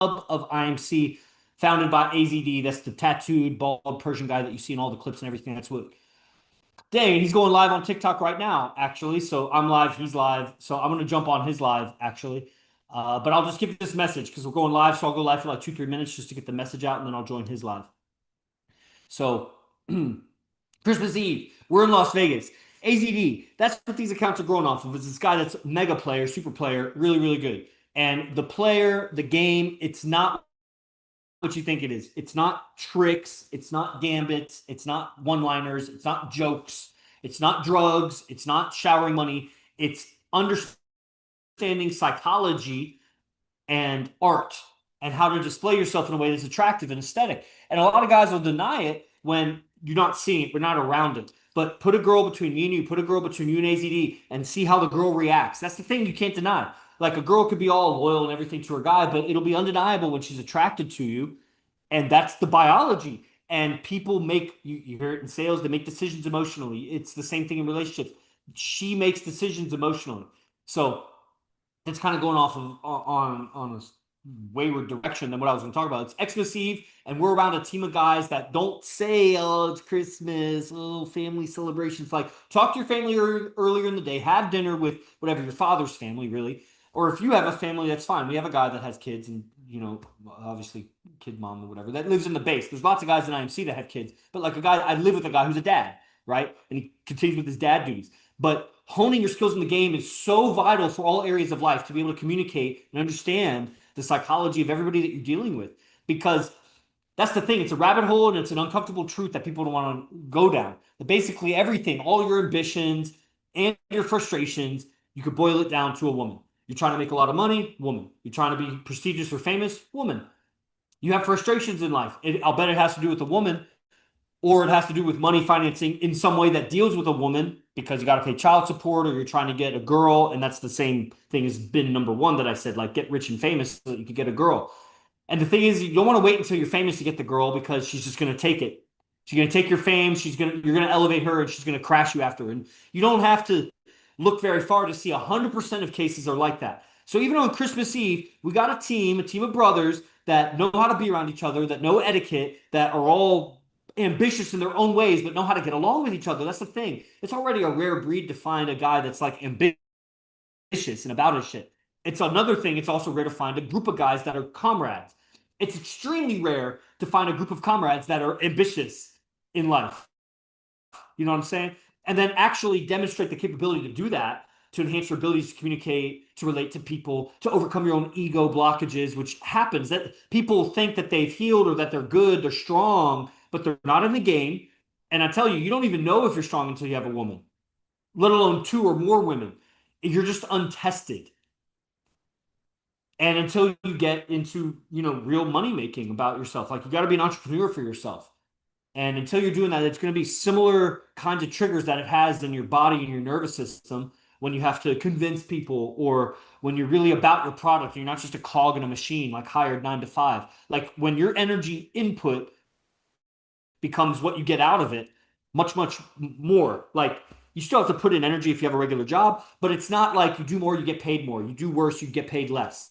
of IMC, founded by AZD. That's the tattooed, bald Persian guy that you see in all the clips and everything. That's what. Dang, he's going live on TikTok right now, actually. So I'm live, he's live. So I'm gonna jump on his live, actually. But I'll just give you this message because we're going live. So I'll go live for like 2, 3 minutes just to get the message out, and then I'll join his live. So Christmas Eve, we're in Las Vegas. AZD, that's what these accounts are growing off of. Is this guy that's mega player, super player, really, really good. And the player, the game, it's not what you think it is. It's not tricks. It's not gambits. It's not one-liners. It's not jokes. It's not drugs. It's not showering money. It's understanding psychology and art and how to display yourself in a way that's attractive and aesthetic. And a lot of guys will deny it when you're not seeing it, we're not around it. But put a girl between me and you, put a girl between you and AZD, and see how the girl reacts. That's the thing you can't deny. Like a girl could be all loyal and everything to her guy, but it'll be undeniable when she's attracted to you. And that's the biology. And people make, you hear it in sales, they make decisions emotionally. It's the same thing in relationships. She makes decisions emotionally. So it's kind of going off of on a wayward direction than what I was going to talk about. It's Xmas Eve, and we're around a team of guys that don't say, "Oh, it's Christmas, oh, family celebrations." Like, talk to your family earlier in the day, have dinner with whatever your father's family, really, or if you have a family, that's fine. We have a guy that has kids, and obviously, kid mom or whatever that lives in the base. There's lots of guys in IMC that have kids, but like a guy, I live with a guy who's a dad, right, and he continues with his dad duties. But honing your skills in the game is so vital for all areas of life to be able to communicate and understand the psychology of everybody that you're dealing with. Because that's the thing. It's a rabbit hole and it's an uncomfortable truth that people don't want to go down. But basically, everything, all your ambitions and your frustrations, you could boil it down to a woman. You're trying to make a lot of money, woman. You're trying to be prestigious or famous, woman. You have frustrations in life. I'll bet it has to do with a woman, or it has to do with money financing in some way that deals with a woman because you got to pay child support or you're trying to get a girl. And that's the same thing as bin number one that I said, like get rich and famous so that you could get a girl. And the thing is, you don't want to wait until you're famous to get the girl because she's just going to take it. She's going to take your fame. You're going to elevate her and she's going to crash you after. And you don't have to look very far to see 100% of cases are like that. So even on Christmas Eve, we got a team of brothers that know how to be around each other, that know etiquette, that are all ambitious in their own ways, but know how to get along with each other. That's the thing. It's already a rare breed to find a guy that's like ambitious and about his shit. It's another thing. It's also rare to find a group of guys that are comrades. It's extremely rare to find a group of comrades that are ambitious in life. You know what I'm saying? And then actually demonstrate the capability to do that, to enhance your abilities to communicate, to relate to people, to overcome your own ego blockages, which happens. That people think that they've healed or that they're good, they're strong, but they're not in the game. And I tell you, you don't even know if you're strong until you have a woman, let alone two or more women. You're just untested. And until you get into, real money making about yourself, like you got to be an entrepreneur for yourself. And until you're doing that, it's going to be similar kinds of triggers that it has in your body and your nervous system when you have to convince people or when you're really about your product and you're not just a cog in a machine like hired 9 to 5. Like when your energy input becomes what you get out of it much, much more. Like you still have to put in energy if you have a regular job, but it's not like you do more, you get paid more. You do worse, you get paid less.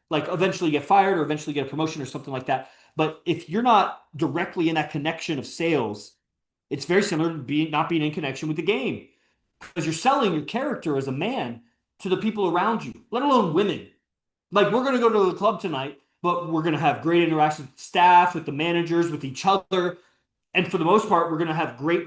Like eventually you get fired or eventually get a promotion or something like that. But if you're not directly in that connection of sales, it's very similar to not being in connection with the game because you're selling your character as a man to the people around you, let alone women. Like we're going to go to the club tonight, but we're going to have great interaction with staff, with the managers, with each other. And for the most part, we're going to have great,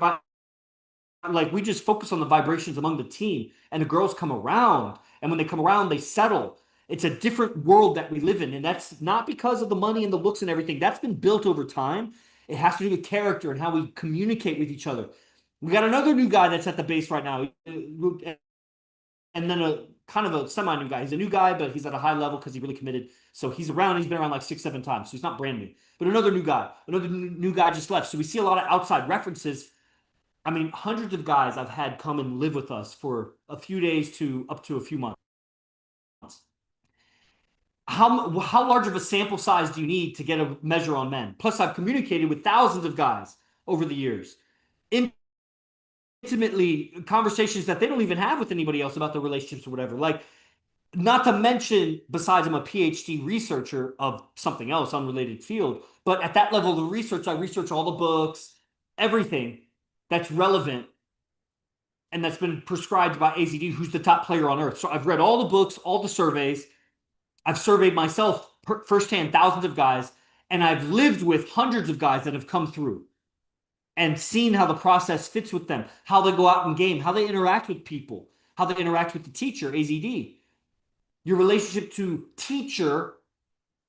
like we just focus on the vibrations among the team and the girls come around. And when they come around, they settle. It's a different world that we live in. And that's not because of the money and the looks and everything. That's been built over time. It has to do with character and how we communicate with each other. We got another new guy that's at the base right now. And then a kind of a semi-new guy. He's a new guy, but he's at a high level because he really committed. So he's around. He's been around like 6, 7 times. So he's not brand new. But another new guy. Another new guy just left. So we see a lot of outside references. I mean, hundreds of guys I've had come and live with us for a few days to up to a few months. How large of a sample size do you need to get a measure on men? Plus, I've communicated with thousands of guys over the years, intimately, conversations that they don't even have with anybody else about their relationships or whatever. Like, Not to mention, besides I'm a PhD researcher of something else, unrelated field, but at that level of research, I research all the books, everything that's relevant and that's been prescribed by AZD, who's the top player on earth. So I've read all the books, all the surveys. I've surveyed myself firsthand, thousands of guys, and I've lived with hundreds of guys that have come through and seen how the process fits with them, how they go out and game, how they interact with people, how they interact with the teacher, AZD. Your relationship to teacher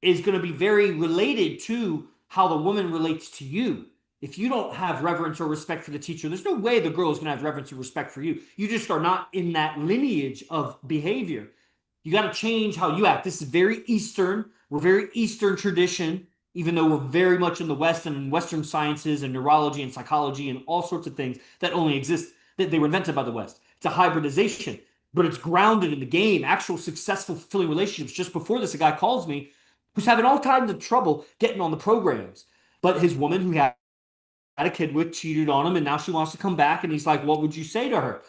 is going to be very related to how the woman relates to you. If you don't have reverence or respect for the teacher, there's no way the girl is going to have reverence or respect for you. You just are not in that lineage of behavior. You got to change how you act. This is very Eastern. We're very Eastern tradition, even though we're very much in the West and in Western sciences and neurology and psychology and all sorts of things that only exist, that they were invented by the West. It's a hybridization, but it's grounded in the game, actual successful, fulfilling relationships. Just before this, a guy calls me who's having all kinds of trouble getting on the programs. But his woman, who had a kid with, cheated on him, and now she wants to come back. And he's like, "What would you say to her?"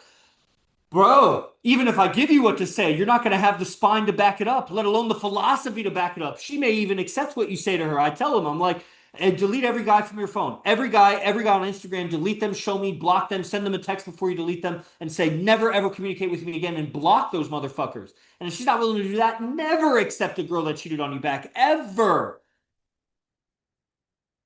Bro, even if I give you what to say, you're not going to have the spine to back it up, let alone the philosophy to back it up. She may even accept what you say to her. I tell him, I'm like, delete every guy from your phone. Every guy on Instagram, delete them, show me, block them, send them a text before you delete them, and say, never ever communicate with me again, and block those motherfuckers. And if she's not willing to do that, never accept a girl that cheated on you back, ever.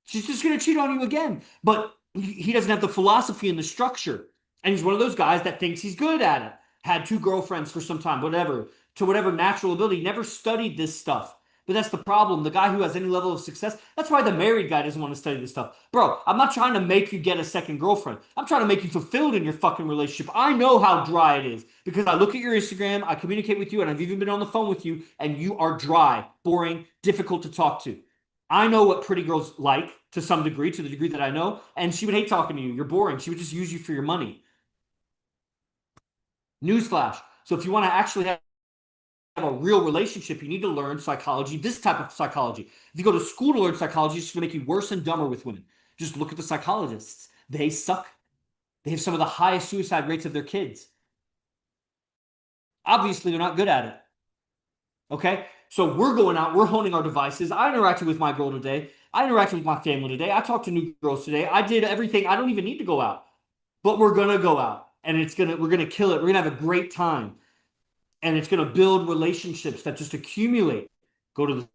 She's just going to cheat on you again. But he doesn't have the philosophy and the structure. And he's one of those guys that thinks he's good at it. Had two girlfriends for some time, whatever, to whatever natural ability, never studied this stuff. But that's the problem. The guy who has any level of success, that's why the married guy doesn't want to study this stuff. Bro, I'm not trying to make you get a second girlfriend. I'm trying to make you fulfilled in your fucking relationship. I know how dry it is because I look at your Instagram, I communicate with you, and I've even been on the phone with you, and you are dry, boring, difficult to talk to. I know what pretty girls like to some degree, to the degree that I know, and she would hate talking to you. You're boring. She would just use you for your money. Newsflash. So if you want to actually have a real relationship, you need to learn psychology, this type of psychology. If you go to school to learn psychology, it's going to make you worse and dumber with women. Just look at the psychologists. They suck. They have some of the highest suicide rates of their kids. Obviously, they're not good at it. Okay? So we're going out, we're honing our devices. I interacted with my girl today. I interacted with my family today. I talked to new girls today. I did everything. I don't even need to go out. But we're gonna go out and we're gonna kill it. We're gonna have a great time. And it's gonna build relationships that just accumulate. Go to the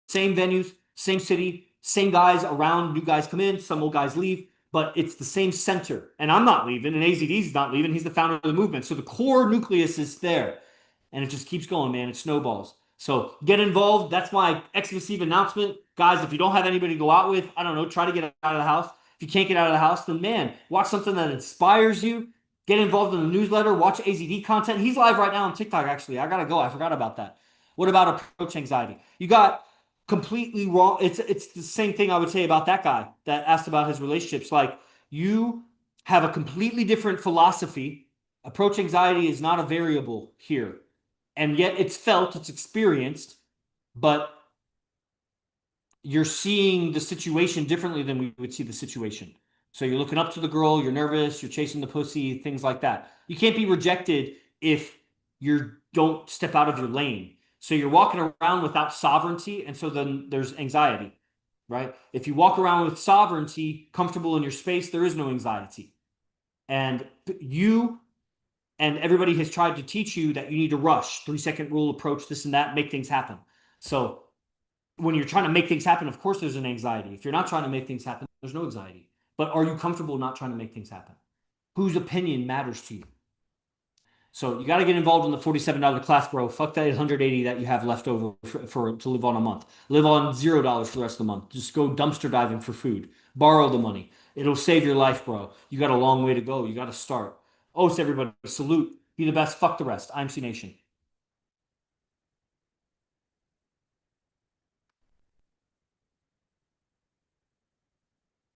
same venues, same city, same guys around, new guys come in, some old guys leave, but it's the same center. And I'm not leaving, and AZD's not leaving. He's the founder of the movement. So the core nucleus is there. And it just keeps going, man. It snowballs. So get involved. That's my Xmas Eve announcement. Guys, if you don't have anybody to go out with, I don't know, try to get out of the house. If you can't get out of the house, then man, watch something that inspires you. Get involved in the newsletter. Watch AZD content. He's live right now on TikTok, actually. I got to go. I forgot about that. What about approach anxiety? You got completely wrong. It's the same thing I would say about that guy that asked about his relationships. Like, you have a completely different philosophy. Approach anxiety is not a variable here. And yet it's felt, it's experienced, but you're seeing the situation differently than we would see the situation. So you're looking up to the girl, you're nervous, you're chasing the pussy, things like that. You can't be rejected if you don't step out of your lane. So you're walking around without sovereignty, and so then there's anxiety, right? If you walk around with sovereignty, comfortable in your space, there is no anxiety. And you and everybody has tried to teach you that you need to rush, 3-second rule approach, this and that, make things happen. So when you're trying to make things happen, of course there's an anxiety. If you're not trying to make things happen, there's no anxiety. But are you comfortable not trying to make things happen? Whose opinion matters to you? So you got to get involved in the $47 class, bro. Fuck that 180 that you have left over for to live on a month. Live on $0 for the rest of the month. Just go dumpster diving for food. Borrow the money. It'll save your life, bro. You got a long way to go. You got to start. Oh, it's everybody. Salute. Be the best. Fuck the rest. I'm C Nation.